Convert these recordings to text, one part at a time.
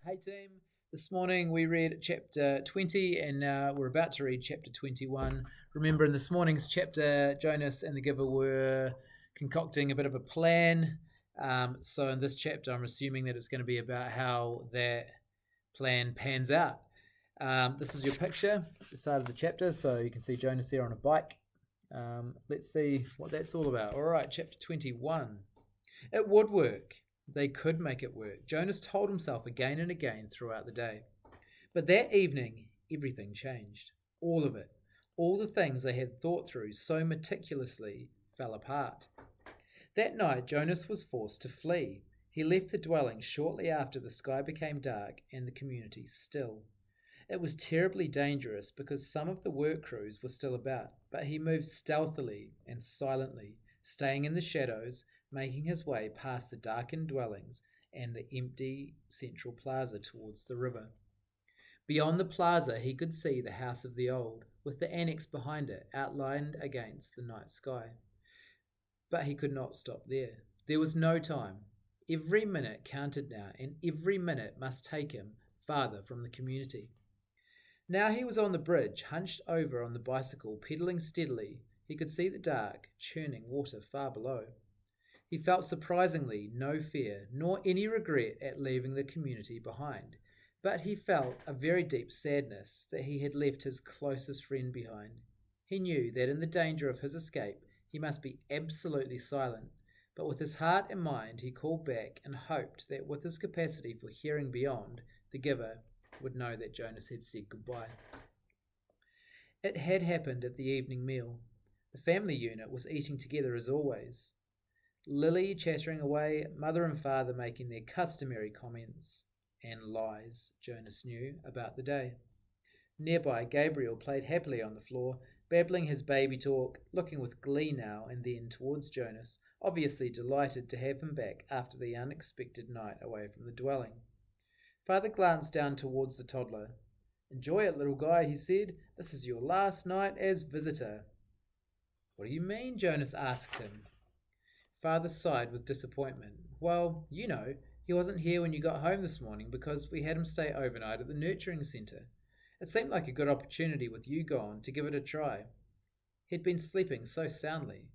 Hey team, this morning we read chapter 20 and now we're about to read chapter 21. Remember, in this morning's chapter, Jonas and the giver were concocting a bit of a plan. So, in this chapter, I'm assuming that it's going to be about how that plan pans out. This is your picture at the start of the chapter, so you can see Jonas there on a bike. Let's see what that's all about. All right, chapter 21. It would work. They could make it work. Jonas told himself again and again throughout the day. But that evening, everything changed. All of it. All the things they had thought through so meticulously fell apart. That night, Jonas was forced to flee. He left the dwelling shortly after the sky became dark and the community still. It was terribly dangerous because some of the work crews were still about, but he moved stealthily and silently, staying in the shadows, making his way past the darkened dwellings and the empty central plaza towards the river. Beyond the plaza, he could see the House of the Old, with the annex behind it outlined against the night sky. But he could not stop there. There was no time. Every minute counted now, and every minute must take him farther from the community. Now he was on the bridge, hunched over on the bicycle, pedaling steadily. He could see the dark, churning water far below. He felt surprisingly no fear, nor any regret at leaving the community behind, but he felt a very deep sadness that he had left his closest friend behind. He knew that in the danger of his escape he must be absolutely silent, but with his heart and mind he called back and hoped that with his capacity for hearing beyond, the giver would know that Jonas had said goodbye. It had happened at the evening meal. The family unit was eating together as always. Lily chattering away, mother and father making their customary comments and lies, Jonas knew, about the day. Nearby, Gabriel played happily on the floor, babbling his baby talk, looking with glee now and then towards Jonas, obviously delighted to have him back after the unexpected night away from the dwelling. Father glanced down towards the toddler. "Enjoy it, little guy," he said. "This is your last night as visitor." "What do you mean?" Jonas asked him. Father sighed with disappointment. "Well, he wasn't here when you got home this morning because we had him stay overnight at the nurturing centre. It seemed like a good opportunity with you gone to give it a try. He'd been sleeping so soundly."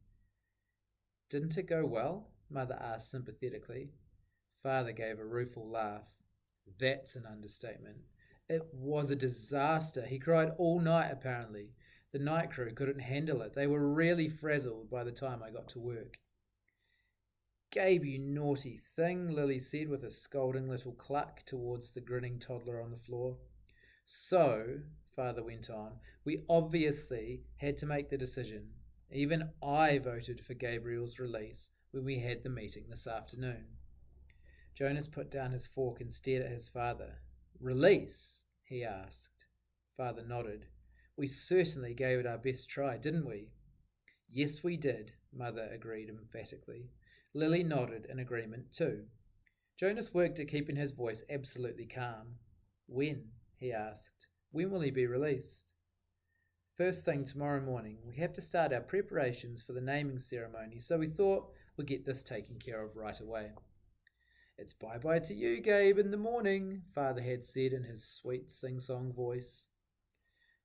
"Didn't it go well?" Mother asked sympathetically. Father gave a rueful laugh. "That's an understatement. It was a disaster. He cried all night, apparently. The night crew couldn't handle it. They were really frazzled by the time I got to work." "Gabe, you naughty thing," Lily said with a scolding little cluck towards the grinning toddler on the floor. "So," Father went on, "we obviously had to make the decision. Even I voted for Gabriel's release when we had the meeting this afternoon." Jonas put down his fork and stared at his father. "Release?" he asked. Father nodded. "We certainly gave it our best try, didn't we?" "Yes, we did," Mother agreed emphatically. Lily nodded in agreement too. Jonas worked at keeping his voice absolutely calm. "When?" he asked. "When will he be released?" "First thing tomorrow morning. We have to start our preparations for the naming ceremony, so we thought we'd get this taken care of right away." "It's bye-bye to you, Gabe, in the morning," Father had said in his sweet sing-song voice.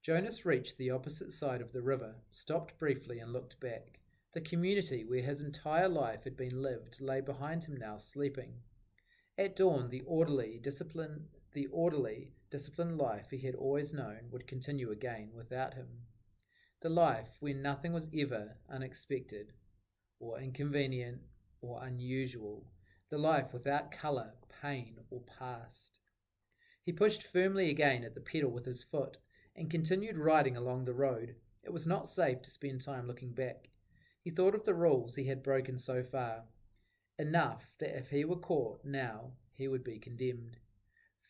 Jonas reached the opposite side of the river, stopped briefly and looked back. The community where his entire life had been lived lay behind him now, sleeping. At dawn, the orderly, disciplined life he had always known would continue again without him. The life where nothing was ever unexpected, or inconvenient, or unusual. The life without colour, pain, or past. He pushed firmly again at the pedal with his foot and continued riding along the road. It was not safe to spend time looking back. He thought of the rules he had broken so far. Enough that if he were caught now, he would be condemned.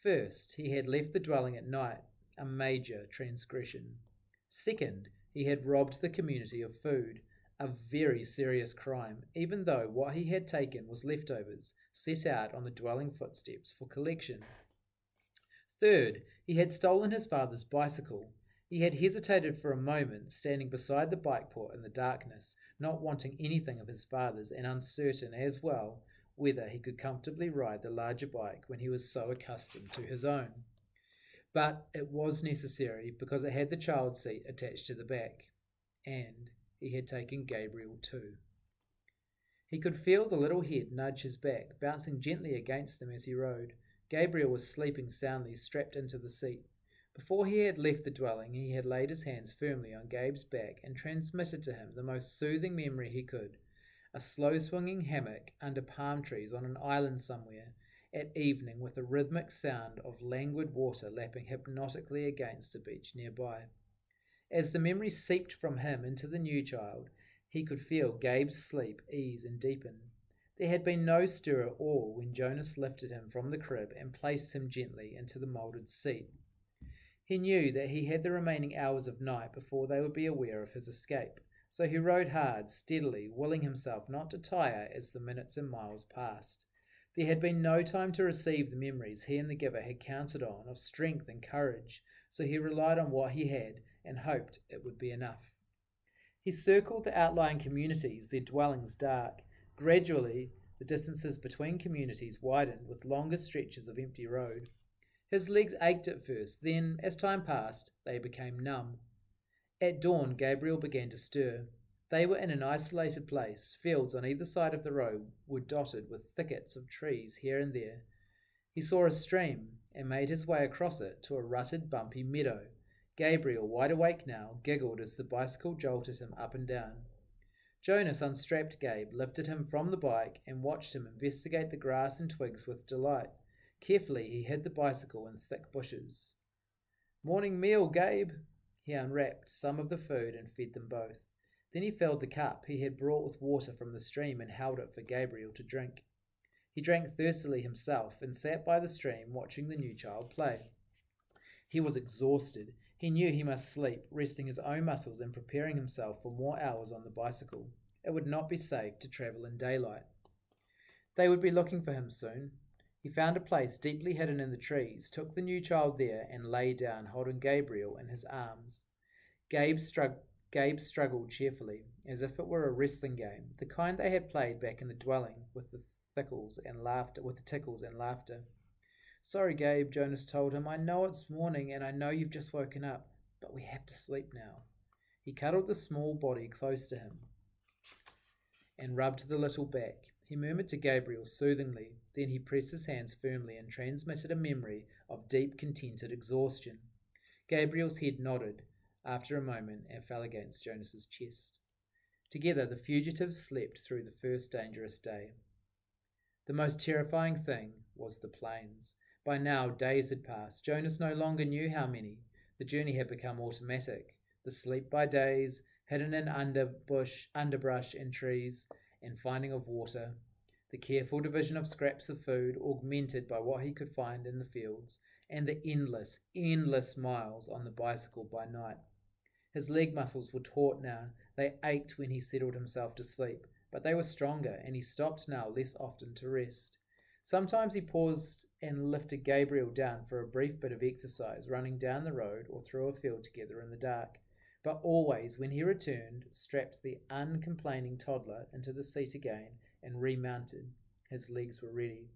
First, he had left the dwelling at night, a major transgression. Second, he had robbed the community of food, a very serious crime, even though what he had taken was leftovers set out on the dwelling footsteps for collection. Third, he had stolen his father's bicycle. He had hesitated for a moment, standing beside the bike port in the darkness, not wanting anything of his father's and uncertain as well whether he could comfortably ride the larger bike when he was so accustomed to his own. But it was necessary because it had the child seat attached to the back, and he had taken Gabriel too. He could feel the little head nudge his back, bouncing gently against him as he rode. Gabriel was sleeping soundly, strapped into the seat. Before he had left the dwelling, he had laid his hands firmly on Gabe's back and transmitted to him the most soothing memory he could: a slow swinging hammock under palm trees on an island somewhere, at evening, with the rhythmic sound of languid water lapping hypnotically against a beach nearby. As the memory seeped from him into the new child, he could feel Gabe's sleep ease and deepen. There had been no stir at all when Jonas lifted him from the crib and placed him gently into the moulded seat. He knew that he had the remaining hours of night before they would be aware of his escape, so he rode hard, steadily, willing himself not to tire as the minutes and miles passed. There had been no time to receive the memories he and the giver had counted on of strength and courage, so he relied on what he had and hoped it would be enough. He circled the outlying communities, their dwellings dark. Gradually, the distances between communities widened with longer stretches of empty road. His legs ached at first, then, as time passed, they became numb. At dawn, Gabriel began to stir. They were in an isolated place. Fields on either side of the road were dotted with thickets of trees here and there. He saw a stream and made his way across it to a rutted, bumpy meadow. Gabriel, wide awake now, giggled as the bicycle jolted him up and down. Jonas unstrapped Gabe, lifted him from the bike, and watched him investigate the grass and twigs with delight. Carefully, he hid the bicycle in thick bushes. "Morning meal, Gabe." He unwrapped some of the food and fed them both. Then he filled the cup he had brought with water from the stream and held it for Gabriel to drink. He drank thirstily himself and sat by the stream watching the new child play. He was exhausted. He knew he must sleep, resting his own muscles and preparing himself for more hours on the bicycle. It would not be safe to travel in daylight. They would be looking for him soon. He found a place deeply hidden in the trees, took the new child there, and lay down, holding Gabriel in his arms. Gabe struggled cheerfully, as if it were a wrestling game, the kind they had played back in the dwelling with the tickles and laughter. "Sorry, Gabe," Jonas told him. "I know it's morning and I know you've just woken up, but we have to sleep now." He cuddled the small body close to him and rubbed the little back. He murmured to Gabriel soothingly, then he pressed his hands firmly and transmitted a memory of deep, contented exhaustion. Gabriel's head nodded after a moment and fell against Jonas's chest. Together the fugitives slept through the first dangerous day. The most terrifying thing was the plains. By now days had passed. Jonas no longer knew how many. The journey had become automatic. The sleep by days, hidden in underbrush and trees, and finding of water. The careful division of scraps of food, augmented by what he could find in the fields, and the endless miles on the bicycle by night. His leg muscles were taut now. They ached when he settled himself to sleep, but they were stronger, and he stopped now less often to rest. Sometimes he paused and lifted Gabriel down for a brief bit of exercise, running down the road or through a field together in the dark. But always, when he returned, strapped the uncomplaining toddler into the seat again and remounted. His legs were ready.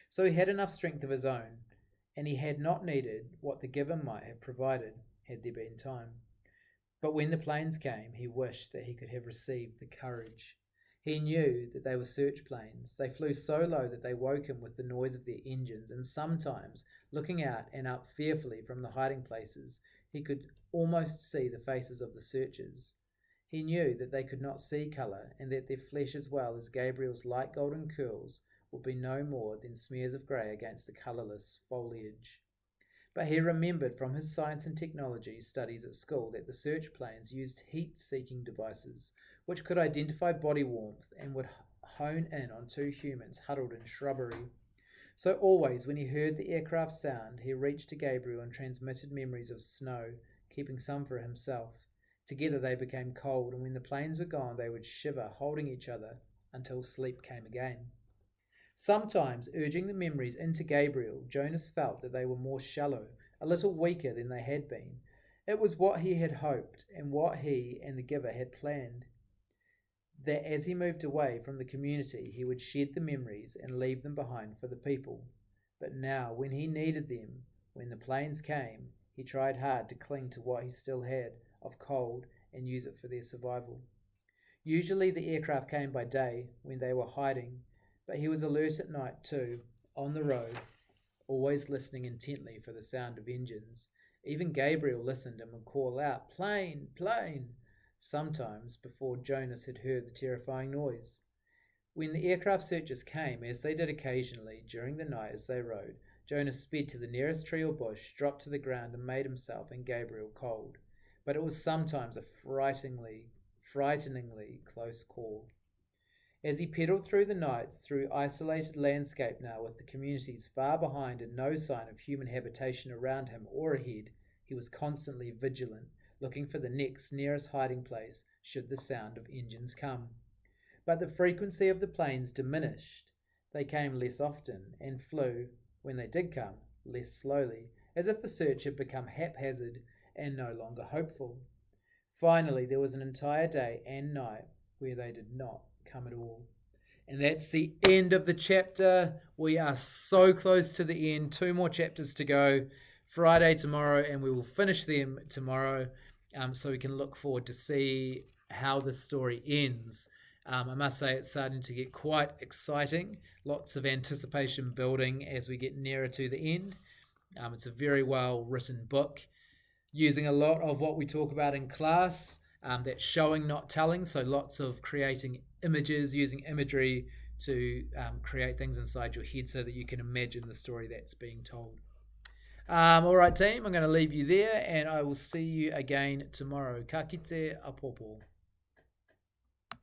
So he had enough strength of his own, and he had not needed what the giver might have provided, had there been time. But when the planes came, he wished that he could have received the courage. He knew that they were search planes. They flew so low that they woke him with the noise of their engines, and sometimes, looking out and up fearfully from the hiding places, he could almost see the faces of the searchers. He knew that they could not see colour, and that their flesh as well as Gabriel's light golden curls would be no more than smears of grey against the colourless foliage. But he remembered from his science and technology studies at school that the search planes used heat-seeking devices which could identify body warmth and would hone in on two humans huddled in shrubbery. So always when he heard the aircraft sound, he reached to Gabriel and transmitted memories of snow, keeping some for himself. Together they became cold, and when the planes were gone they would shiver, holding each other until sleep came again. Sometimes, urging the memories into Gabriel, Jonas felt that they were more shallow, a little weaker than they had been. It was what he had hoped, and what he and the giver had planned. that as he moved away from the community, he would shed the memories and leave them behind for the people. But now, when he needed them, when the planes came, he tried hard to cling to what he still had of cold and use it for their survival. Usually the aircraft came by day when they were hiding, but he was alert at night too, on the road, always listening intently for the sound of engines. Even Gabriel listened and would call out, "Plane, plane," sometimes before Jonas had heard the terrifying noise. When the aircraft searchers came, as they did occasionally during the night as they rode, Jonas sped to the nearest tree or bush, dropped to the ground, and made himself and Gabriel cold. But it was sometimes a frighteningly close call. As he pedaled through the nights, through isolated landscape now with the communities far behind and no sign of human habitation around him or ahead, he was constantly vigilant, looking for the next nearest hiding place should the sound of engines come. But the frequency of the planes diminished. They came less often and flew, when they did come, less slowly, as if the search had become haphazard and no longer hopeful. Finally, there was an entire day and night where they did not come at all. And that's the end of the chapter. We are so close to the end. 2 more chapters to go. Friday tomorrow, and we will finish them tomorrow, so we can look forward to see how the story ends. I must say it's starting to get quite exciting. Lots of anticipation building as we get nearer to the end. It's a very well written book, using a lot of what we talk about in class, that's showing, not telling. So lots of creating images, using imagery to create things inside your head so that you can imagine the story that's being told. All right, team, I'm going to leave you there, and I will see you again tomorrow. Ka kite a popo.